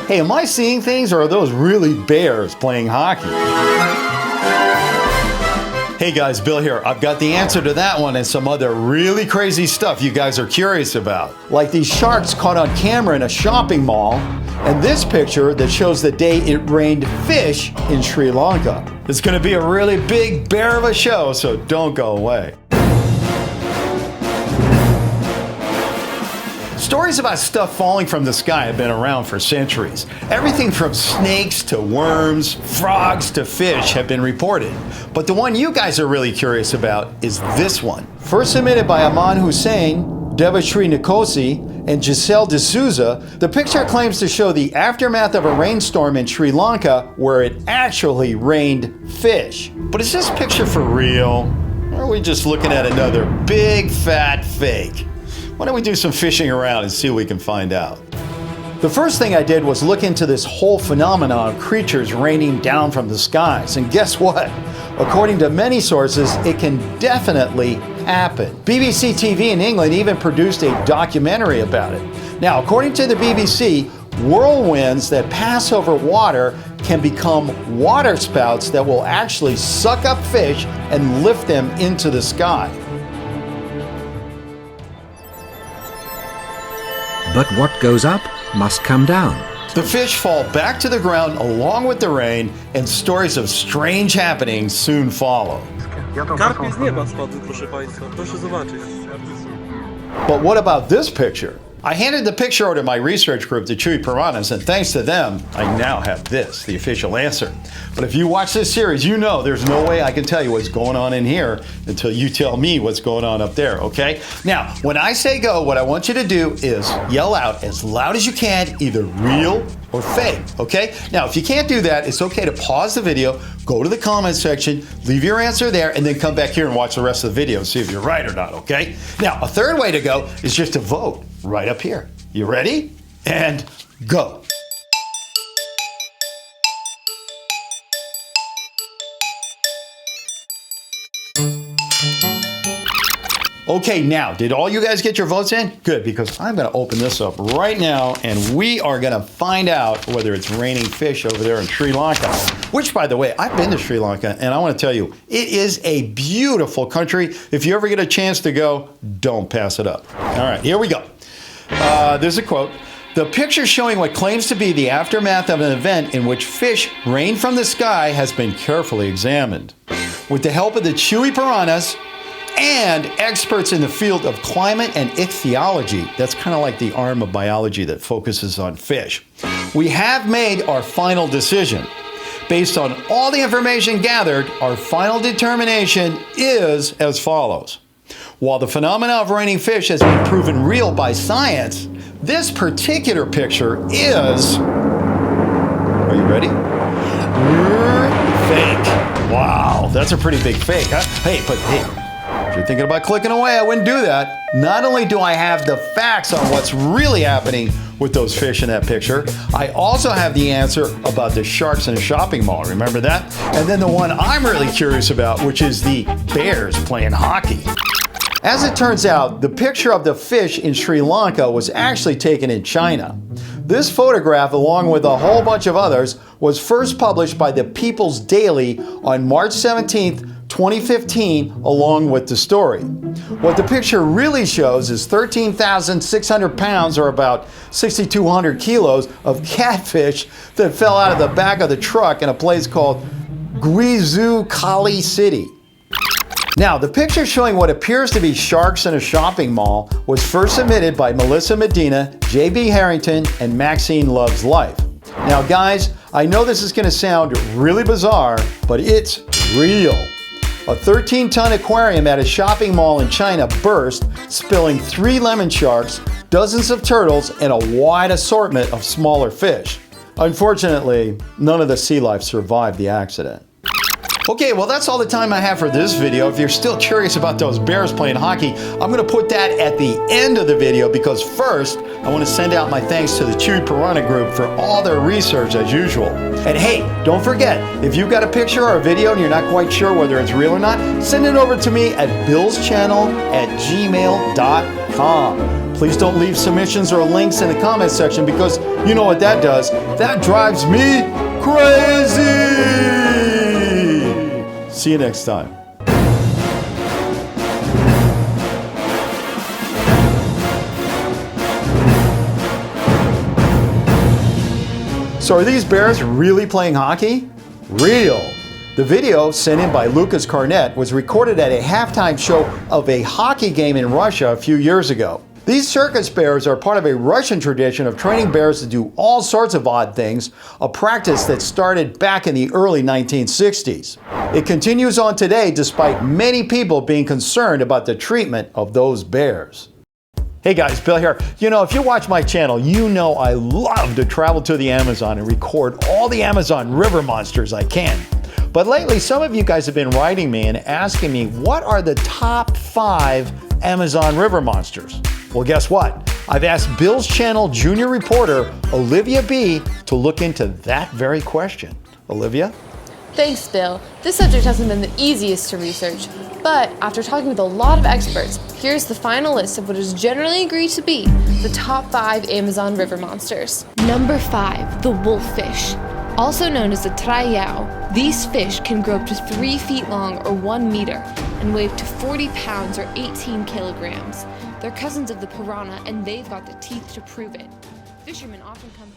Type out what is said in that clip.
Hey, am I seeing things, or are those really bears playing hockey? Hey guys, Bill here. I've got the answer to that one and some other really crazy stuff you guys are curious about. Like these sharks caught on camera in a shopping mall, and this picture that shows the day it rained fish in Sri Lanka. It's going to be a really big bear of a show, so don't go away. Stories about stuff falling from the sky have been around for centuries. Everything from snakes to worms, frogs to fish have been reported. But the one you guys are really curious about is this one. First submitted by Aaman Hussain, Devashree Nikose, and Jessel Dsouza, the picture claims to show the aftermath of a rainstorm in Sri Lanka where it actually rained fish. But is this picture for real? Or are we just looking at another big fat fake? Why don't we do some fishing around and see what we can find out? The first thing I did was look into this whole phenomenon of creatures raining down from the skies. And guess what? According to many sources, it can definitely happen. BBC TV in England even produced a documentary about it. Now, according to the BBC, whirlwinds that pass over water can become water spouts that will actually suck up fish and lift them into the sky. But what goes up must come down. The fish fall back to the ground along with the rain, and stories of strange happenings soon follow. Karpie z nieba spadły, proszę Państwa. Proszę zobaczyć. But what about this picture? I handed the picture over to my research group, the Chewy Piranhas, and thanks to them, I now have this, the official answer. But if you watch this series, you know there's no way I can tell you what's going on in here until you tell me what's going on up there, okay? Now, when I say go, what I want you to do is yell out as loud as you can, either real or fake, okay? Now, if you can't do that, it's okay to pause the video, go to the comment section, leave your answer there, and then come back here and watch the rest of the video and see if you're right or not, okay? Now, a third way to go is just to vote right up here. You ready? And go. Okay, now, did all you guys get your votes in? Good, because I'm going to open this up right now, and we are going to find out whether it's raining fish over there in Sri Lanka. Which, by the way, I've been to Sri Lanka, and I want to tell you, it is a beautiful country. If you ever get a chance to go, don't pass it up. All right, here we go. There's a quote. The picture showing what claims to be the aftermath of an event in which fish rain from the sky has been carefully examined. With the help of the Chewy Piranhas and experts in the field of climate and ichthyology, that's kind of like the arm of biology that focuses on fish, we have made our final decision. Based on all the information gathered, our final determination is as follows. While the phenomenon of raining fish has been proven real by science, this particular picture is, are you ready? Fake. Wow, that's a pretty big fake, huh? Hey, but hey, if you're thinking about clicking away, I wouldn't do that. Not only do I have the facts on what's really happening with those fish in that picture, I also have the answer about the sharks in a shopping mall. Remember that? And then the one I'm really curious about, which is the bears playing hockey. As it turns out, the picture of the fish in Sri Lanka was actually taken in China. This photograph, along with a whole bunch of others, was first published by the People's Daily on March 17th, 2015, along with the story. What the picture really shows is 13,600 pounds, or about 6,200 kilos, of catfish that fell out of the back of the truck in a place called Guizhou Kali City. Now, the picture showing what appears to be sharks in a shopping mall was first submitted by Melissa Medina, J.B. Harrington, and Maxine Loves Life. Now, guys, I know this is going to sound really bizarre, but it's real. A 13-ton aquarium at a shopping mall in China burst, spilling 3 lemon sharks, dozens of turtles, and a wide assortment of smaller fish. Unfortunately, none of the sea life survived the accident. Okay, well, that's all the time I have for this video. If you're still curious about those bears playing hockey, I'm going to put that at the end of the video, because first, I want to send out my thanks to the Chewy Piranha Group for all their research as usual. And hey, don't forget, if you've got a picture or a video and you're not quite sure whether it's real or not, send it over to me at billschannel@gmail.com. Please don't leave submissions or links in the comment section because you know what that does. That drives me crazy. See you next time. So are these bears really playing hockey? Real. The video, sent in by Lucas Carnett, was recorded at a halftime show of a hockey game in Russia a few years ago. These circus bears are part of a Russian tradition of training bears to do all sorts of odd things, a practice that started back in the early 1960s. It continues on today despite many people being concerned about the treatment of those bears. Hey guys, Bill here. You know, if you watch my channel, you know I love to travel to the Amazon and record all the Amazon river monsters I can. But lately, some of you guys have been writing me and asking me, what are the top 5 Amazon river monsters? Well, guess what? I've asked Bill's channel junior reporter, Olivia B., to look into that very question. Olivia? Thanks, Bill. This subject hasn't been the easiest to research, but after talking with a lot of experts, here's the final list of what is generally agreed to be the top 5 Amazon river monsters. Number 5, the wolffish. Also known as the traiao, these fish can grow up to 3 feet long or 1 meter and weigh up to 40 pounds or 18 kilograms. They're cousins of the piranha and they've got the teeth to prove it. Fishermen often come